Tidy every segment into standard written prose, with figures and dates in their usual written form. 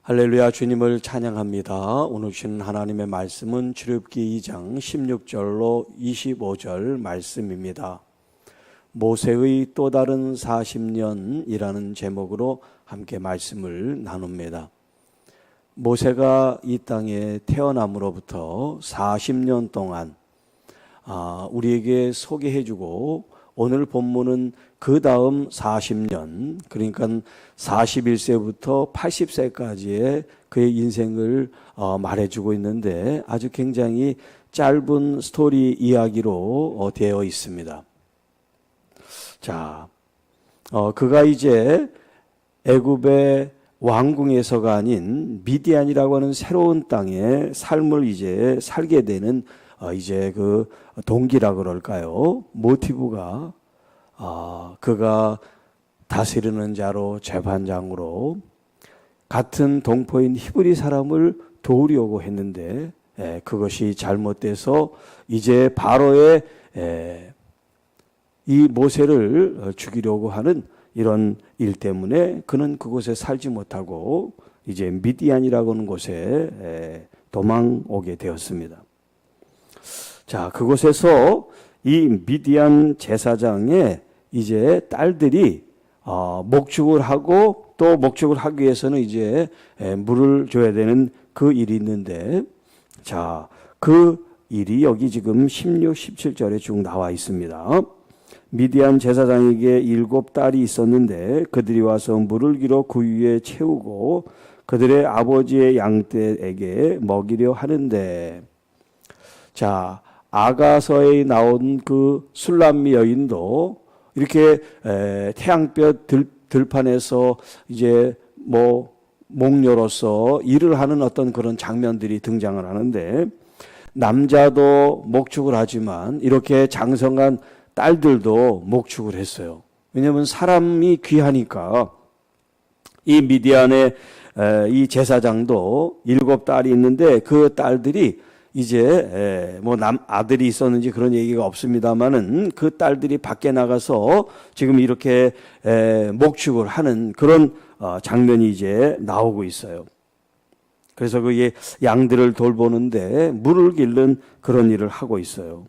할렐루야, 주님을 찬양합니다. 오늘 주신 하나님의 말씀은 출애굽기 2장 16절로 25절 말씀입니다. 모세의 또 다른 40년이라는 제목으로 함께 말씀을 나눕니다. 모세가 이 땅에 태어남으로부터 40년 동안 우리에게 소개해주고, 오늘 본문은 그 다음 40년, 그러니까 41세부터 80세까지의 그의 인생을 말해주고 있는데, 아주 굉장히 짧은 스토리 이야기로 되어 있습니다. 자, 그가 이제 애굽의 왕궁에서가 아닌 미디안이라고 하는 새로운 땅에 삶을 이제 살게 되는 이제 그 동기라 그럴까요? 모티브가 그가 다스리는 자로, 재판장으로 같은 동포인 히브리 사람을 도우려고 했는데 그것이 잘못돼서 이제 바로의 이 모세를 죽이려고 하는 이런 일 때문에 그는 그곳에 살지 못하고 이제 미디안이라고 하는 곳에 도망 오게 되었습니다. 자, 그곳에서 이 미디안 제사장의 이제 딸들이 목축을 하고, 또 목축을 하기 위해서는 이제 물을 줘야 되는 그 일이 있는데, 자, 그 일이 여기 지금 16, 17절에 쭉 나와 있습니다. 미디안 제사장에게 7딸이 있었는데 그들이 와서 물을 길어 그 위에 채우고 그들의 아버지의 양떼에게 먹이려 하는데, 자, 아가서에 나온 그 술람미 여인도 이렇게 태양볕 들판에서 이제 목녀로서 일을 하는 어떤 그런 장면들이 등장을 하는데, 남자도 목축을 하지만 이렇게 장성한 딸들도 목축을 했어요. 왜냐하면 사람이 귀하니까. 이 미디안의 이 제사장도 7딸이 있는데 그 딸들이 이제 아들이 있었는지 그런 얘기가 없습니다만은 그 딸들이 밖에 나가서 지금 이렇게 목축을 하는 그런 장면이 이제 나오고 있어요. 그래서 그 양들을 돌보는데 물을 길는 그런 일을 하고 있어요.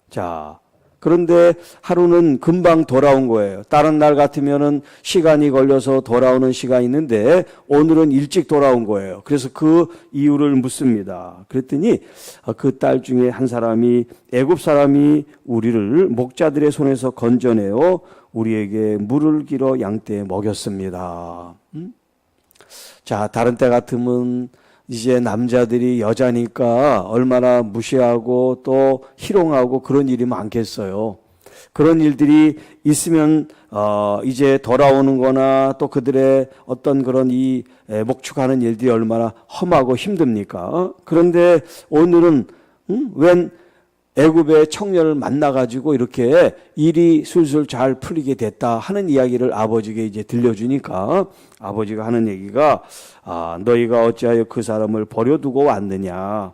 자, 그런데 하루는 금방 돌아온 거예요. 다른 날 같으면은 시간이 걸려서 돌아오는 시간이 있는데 오늘은 일찍 돌아온 거예요. 그래서 그 이유를 묻습니다. 그랬더니 그 딸 중에 한 사람이, 애굽 사람이 우리를 목자들의 손에서 건져내어 우리에게 물을 길어 양떼에 먹였습니다. 자, 다른 때 같으면 이제 남자들이 여자니까 얼마나 무시하고 또 희롱하고 그런 일이 많겠어요. 그런 일들이 있으면 이제 돌아오는 거나 또 그들의 어떤 그런 이 목축하는 일들이 얼마나 험하고 힘듭니까? 그런데 오늘은 웬 애굽의 청년을 만나가지고 이렇게 일이 술술 잘 풀리게 됐다 하는 이야기를 아버지에게 이제 들려주니까 아버지가 하는 얘기가, 너희가 어찌하여 그 사람을 버려두고 왔느냐?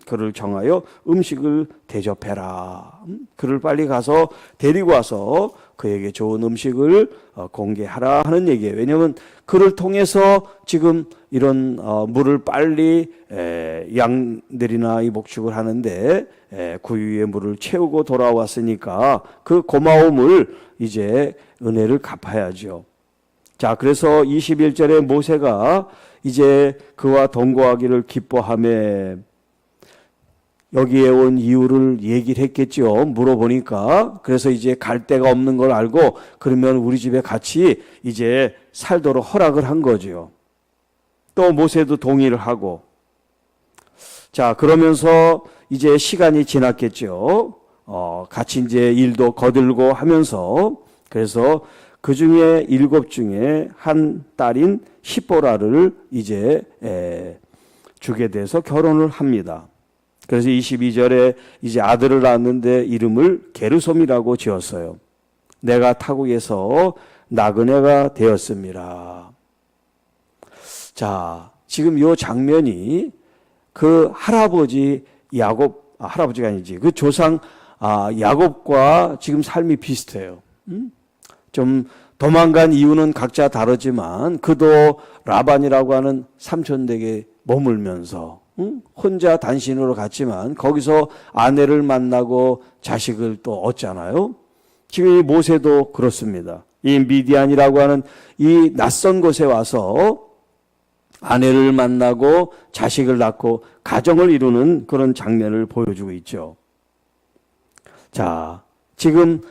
그를 정하여 음식을 대접해라. 그를 빨리 가서 데리고 와서 그에게 좋은 음식을 공개하라 하는 얘기예요. 왜냐하면 그를 통해서 지금 이런 물을 빨리 양들이나 이 목축을 하는데 구유의 물을 채우고 돌아왔으니까 그 고마움을 이제 은혜를 갚아야죠. 자, 그래서 21절에 모세가 이제 그와 동거하기를 기뻐하며, 여기에 온 이유를 얘기를 했겠죠. 물어보니까. 그래서 이제 갈 데가 없는 걸 알고, 그러면 우리 집에 같이 이제 살도록 허락을 한 거죠. 또 모세도 동의를 하고. 자, 그러면서 이제 시간이 지났겠죠. 같이 이제 일도 거들고 하면서, 그래서 그 중에 7 중에 한 딸인 시보라를 이제 주게 돼서 결혼을 합니다. 그래서 22절에 이제 아들을 낳았는데 이름을 게르솜이라고 지었어요. 내가 타국에서 나그네가 되었습니다. 자, 지금 이 장면이 그 할아버지 야곱, 할아버지가 아니지, 그 조상 야곱과 지금 삶이 비슷해요. 좀 도망간 이유는 각자 다르지만 그도 라반이라고 하는 삼촌 댁에 머물면서 혼자 단신으로 갔지만 거기서 아내를 만나고 자식을 또 얻잖아요. 지금 이 모세도 그렇습니다. 이 미디안이라고 하는 이 낯선 곳에 와서 아내를 만나고 자식을 낳고 가정을 이루는 그런 장면을 보여주고 있죠. 자, 지금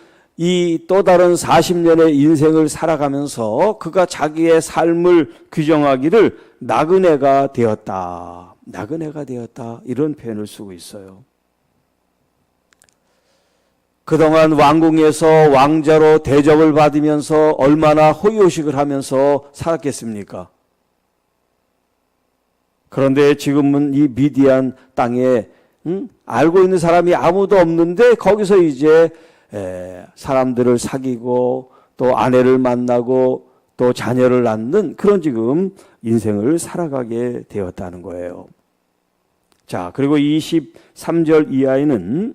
이 또 다른 40년의 인생을 살아가면서 그가 자기의 삶을 규정하기를 나그네가 되었다. 나그네가 되었다. 이런 표현을 쓰고 있어요. 그동안 왕궁에서 왕자로 대접을 받으면서 얼마나 호의호식을 하면서 살았겠습니까? 그런데 지금은 이 미디안 땅에 알고 있는 사람이 아무도 없는데 거기서 이제 사람들을 사귀고 또 아내를 만나고 또 자녀를 낳는 그런 지금 인생을 살아가게 되었다는 거예요. 자, 그리고 23절 이하에는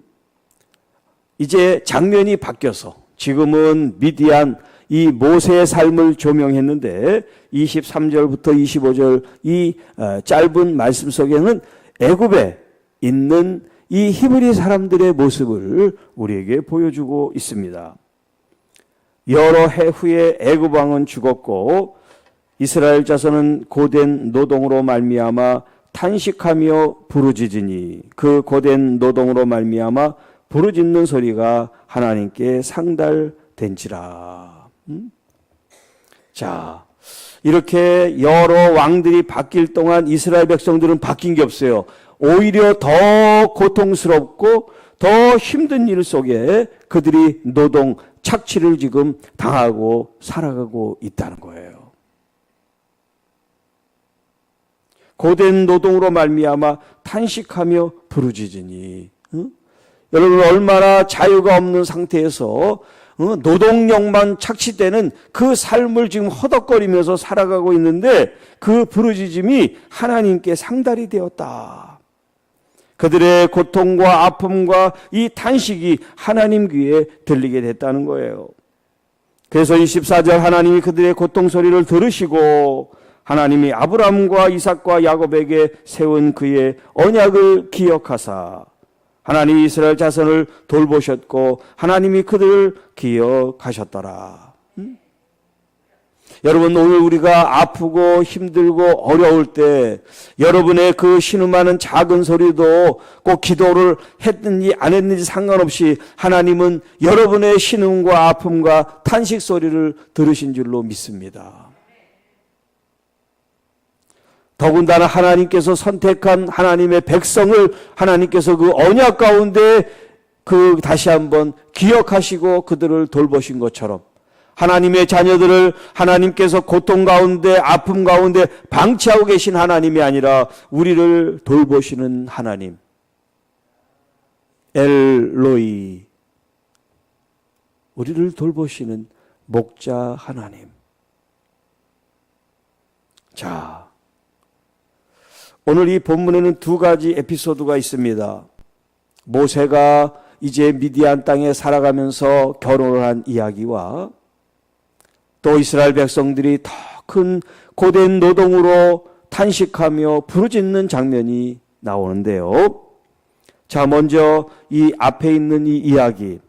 이제 장면이 바뀌어서 지금은 미디안 이 모세의 삶을 조명했는데 23절부터 25절 이 짧은 말씀 속에는 애굽에 있는 이 히브리 사람들의 모습을 우리에게 보여주고 있습니다. 여러 해 후에 애굽 왕은 죽었고 이스라엘 자손은 고된 노동으로 말미암아 탄식하며 부르짖으니 그 고된 노동으로 말미암아 부르짖는 소리가 하나님께 상달된지라. 자, 이렇게 여러 왕들이 바뀔 동안 이스라엘 백성들은 바뀐 게 없어요. 오히려 더 고통스럽고 더 힘든 일 속에 그들이 노동, 착취를 지금 당하고 살아가고 있다는 거예요. 고된 노동으로 말미암아 탄식하며 부르짖으니 여러분 얼마나 자유가 없는 상태에서 노동력만 착취되는 그 삶을 지금 허덕거리면서 살아가고 있는데 그 부르짖음이 하나님께 상달이 되었다. 그들의 고통과 아픔과 이 탄식이 하나님 귀에 들리게 됐다는 거예요. 그래서 24절 하나님이 그들의 고통 소리를 들으시고 하나님이 아브라함과 이삭과 야곱에게 세운 그의 언약을 기억하사 하나님이 이스라엘 자손을 돌보셨고 하나님이 그들을 기억하셨더라. 여러분 오늘 우리가 아프고 힘들고 어려울 때 여러분의 그 신음하는 작은 소리도 꼭 기도를 했는지 안 했는지 상관없이 하나님은 여러분의 신음과 아픔과 탄식 소리를 들으신 줄로 믿습니다. 더군다나 하나님께서 선택한 하나님의 백성을 하나님께서 그 언약 가운데 그 다시 한번 기억하시고 그들을 돌보신 것처럼 하나님의 자녀들을 하나님께서 고통 가운데 아픔 가운데 방치하고 계신 하나님이 아니라 우리를 돌보시는 하나님 엘로이 우리를 돌보시는 목자 하나님. 자, 오늘 이 본문에는 두 가지 에피소드가 있습니다. 모세가 이제 미디안 땅에 살아가면서 결혼을 한 이야기와 또 이스라엘 백성들이 더 큰 고된 노동으로 탄식하며 부르짖는 장면이 나오는데요. 자, 먼저 이 앞에 있는 이 이야기.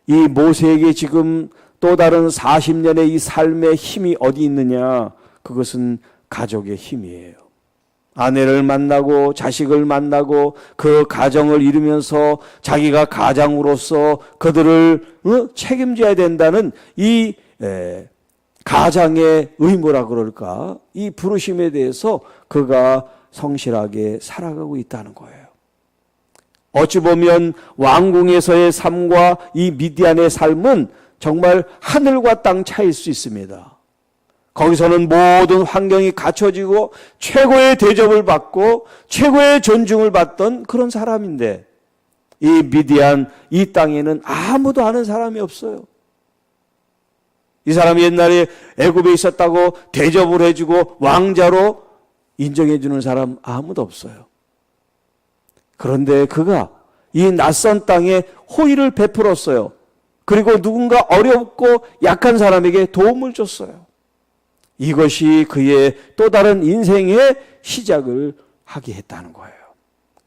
이 모세에게 지금 또 다른 40년의 이 삶의 힘이 어디 있느냐? 그것은 가족의 힘이에요. 아내를 만나고 자식을 만나고 그 가정을 이루면서 자기가 가장으로서 그들을 책임져야 된다는 이 가장의 의무라 그럴까? 이 부르심에 대해서 그가 성실하게 살아가고 있다는 거예요. 어찌 보면 왕궁에서의 삶과 이 미디안의 삶은 정말 하늘과 땅 차이일 수 있습니다. 거기서는 모든 환경이 갖춰지고 최고의 대접을 받고 최고의 존중을 받던 그런 사람인데 이 미디안 이 땅에는 아무도 아는 사람이 없어요. 이 사람이 옛날에 애굽에 있었다고 대접을 해주고 왕자로 인정해주는 사람 아무도 없어요. 그런데 그가 이 낯선 땅에 호의를 베풀었어요. 그리고 누군가 어렵고 약한 사람에게 도움을 줬어요. 이것이 그의 또 다른 인생의 시작을 하게 했다는 거예요.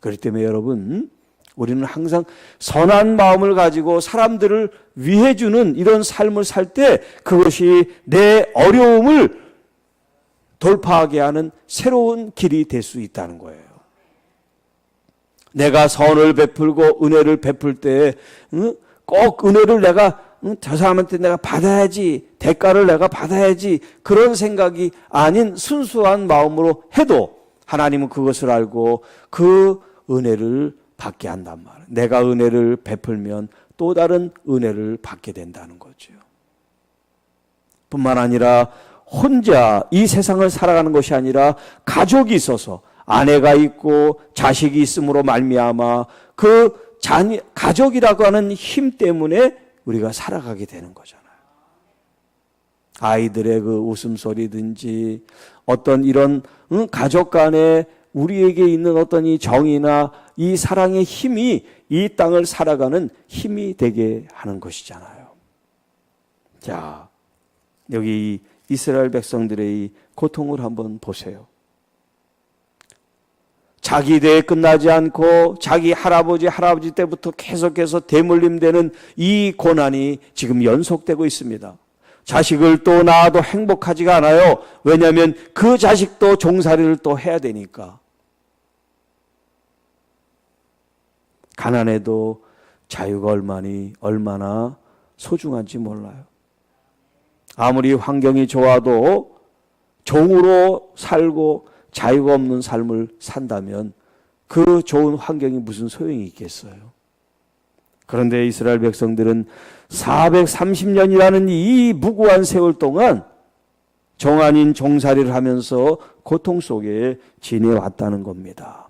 그렇기 때문에 여러분, 우리는 항상 선한 마음을 가지고 사람들을 위해 주는 이런 삶을 살 때 그것이 내 어려움을 돌파하게 하는 새로운 길이 될 수 있다는 거예요. 내가 선을 베풀고 은혜를 베풀 때 꼭 은혜를 내가 저 사람한테 내가 받아야지, 대가를 내가 받아야지, 그런 생각이 아닌 순수한 마음으로 해도 하나님은 그것을 알고 그 은혜를 받게 한단 말이에요. 내가 은혜를 베풀면 또 다른 은혜를 받게 된다는 거죠. 뿐만 아니라 혼자 이 세상을 살아가는 것이 아니라 가족이 있어서 아내가 있고 자식이 있음으로 말미암아 그 가족이라고 하는 힘 때문에 우리가 살아가게 되는 거잖아요. 아이들의 그 웃음소리든지 어떤 이런 가족 간에 우리에게 있는 어떤 이 정이나 이 사랑의 힘이 이 땅을 살아가는 힘이 되게 하는 것이잖아요. 자, 여기 이스라엘 백성들의 이 고통을 한번 보세요. 자기 대에 끝나지 않고 자기 할아버지 때부터 계속해서 대물림되는 이 고난이 지금 연속되고 있습니다. 자식을 또 낳아도 행복하지가 않아요. 왜냐하면 그 자식도 종살이를 또 해야 되니까. 가난해도 자유가 얼마나 소중한지 몰라요. 아무리 환경이 좋아도 종으로 살고 자유가 없는 삶을 산다면 그 좋은 환경이 무슨 소용이 있겠어요. 그런데 이스라엘 백성들은 430년이라는 이 무고한 세월 동안 종 아닌 종살이를 하면서 고통 속에 지내왔다는 겁니다.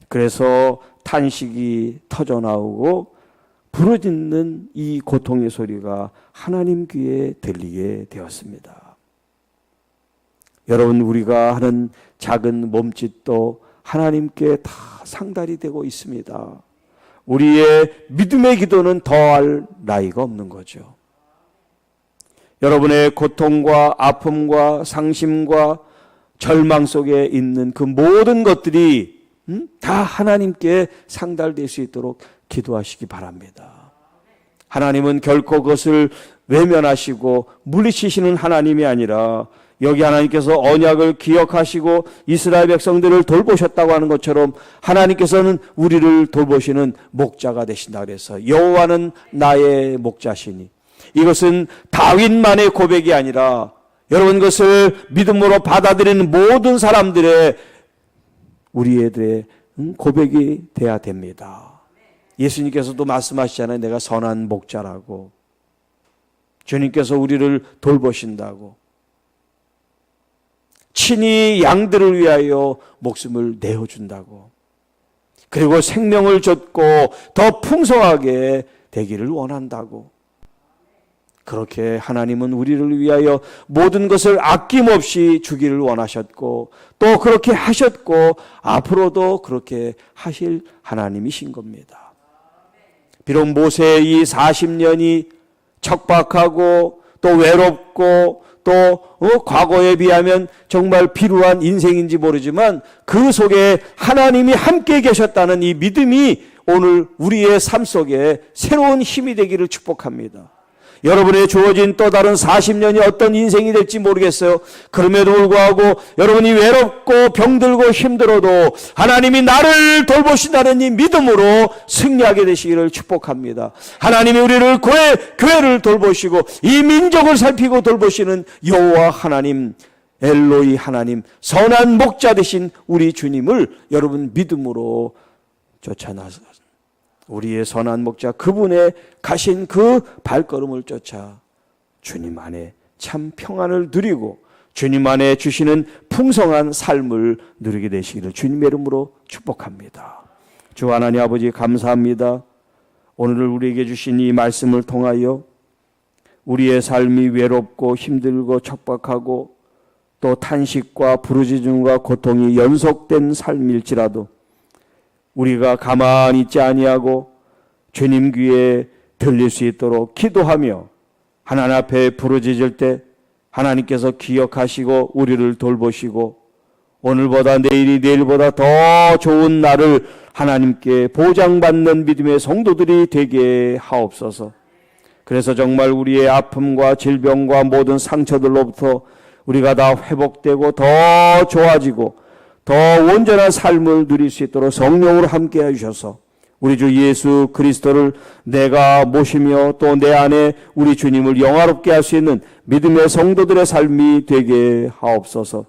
그래서 탄식이 터져나오고 부르짖는 이 고통의 소리가 하나님 귀에 들리게 되었습니다. 여러분, 우리가 하는 작은 몸짓도 하나님께 다 상달이 되고 있습니다. 우리의 믿음의 기도는 더할 나위가 없는 거죠. 여러분의 고통과 아픔과 상심과 절망 속에 있는 그 모든 것들이 다 하나님께 상달될 수 있도록 기도하시기 바랍니다. 하나님은 결코 그것을 외면하시고 물리치시는 하나님이 아니라 여기 하나님께서 언약을 기억하시고 이스라엘 백성들을 돌보셨다고 하는 것처럼 하나님께서는 우리를 돌보시는 목자가 되신다 그래서 여호와는 나의 목자시니, 이것은 다윗만의 고백이 아니라 여러분 그것을 믿음으로 받아들이는 모든 사람들의 우리의 고백이 돼야 됩니다. 예수님께서도 말씀하시잖아요. 내가 선한 목자라고. 주님께서 우리를 돌보신다고. 친히 양들을 위하여 목숨을 내어준다고. 그리고 생명을 줬고 더 풍성하게 되기를 원한다고. 그렇게 하나님은 우리를 위하여 모든 것을 아낌없이 주기를 원하셨고 또 그렇게 하셨고 앞으로도 그렇게 하실 하나님이신 겁니다. 비록 모세의 이 40년이 척박하고 또 외롭고 또 과거에 비하면 정말 비루한 인생인지 모르지만 그 속에 하나님이 함께 계셨다는 이 믿음이 오늘 우리의 삶 속에 새로운 힘이 되기를 축복합니다. 여러분의 주어진 또 다른 40년이 어떤 인생이 될지 모르겠어요. 그럼에도 불구하고 여러분이 외롭고 병들고 힘들어도 하나님이 나를 돌보신다는 이 믿음으로 승리하게 되시기를 축복합니다. 하나님이 우리를 교회를 돌보시고 이 민족을 살피고 돌보시는 여호와 하나님, 엘로이 하나님, 선한 목자 되신 우리 주님을 여러분 믿음으로 쫓아나서 우리의 선한 목자 그분의 가신 그 발걸음을 쫓아 주님 안에 참 평안을 누리고 주님 안에 주시는 풍성한 삶을 누리게 되시기를 주님의 이름으로 축복합니다. 주 하나님 아버지 감사합니다. 오늘 우리에게 주신 이 말씀을 통하여 우리의 삶이 외롭고 힘들고 척박하고 또 탄식과 부르짖음과 고통이 연속된 삶일지라도 우리가 가만히 있지 아니하고 주님 귀에 들릴 수 있도록 기도하며 하나님 앞에 부르짖을 때 하나님께서 기억하시고 우리를 돌보시고 오늘보다 내일이 내일보다 더 좋은 날을 하나님께 보장받는 믿음의 성도들이 되게 하옵소서. 그래서 정말 우리의 아픔과 질병과 모든 상처들로부터 우리가 다 회복되고 더 좋아지고 더 온전한 삶을 누릴 수 있도록 성령으로 함께 해주셔서 우리 주 예수 그리스도를 내가 모시며 또 내 안에 우리 주님을 영화롭게 할 수 있는 믿음의 성도들의 삶이 되게 하옵소서.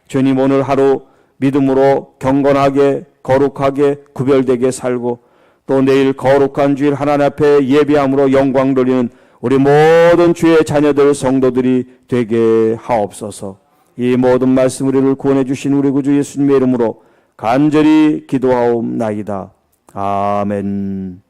주님, 오늘 하루 믿음으로 경건하게 거룩하게 구별되게 살고 또 내일 거룩한 주일 하나님 앞에 예배함으로 영광 돌리는 우리 모든 주의 자녀들 성도들이 되게 하옵소서. 이 모든 말씀 우리를 구원해 주신 우리 구주 예수님의 이름으로 간절히 기도하옵나이다. 아멘.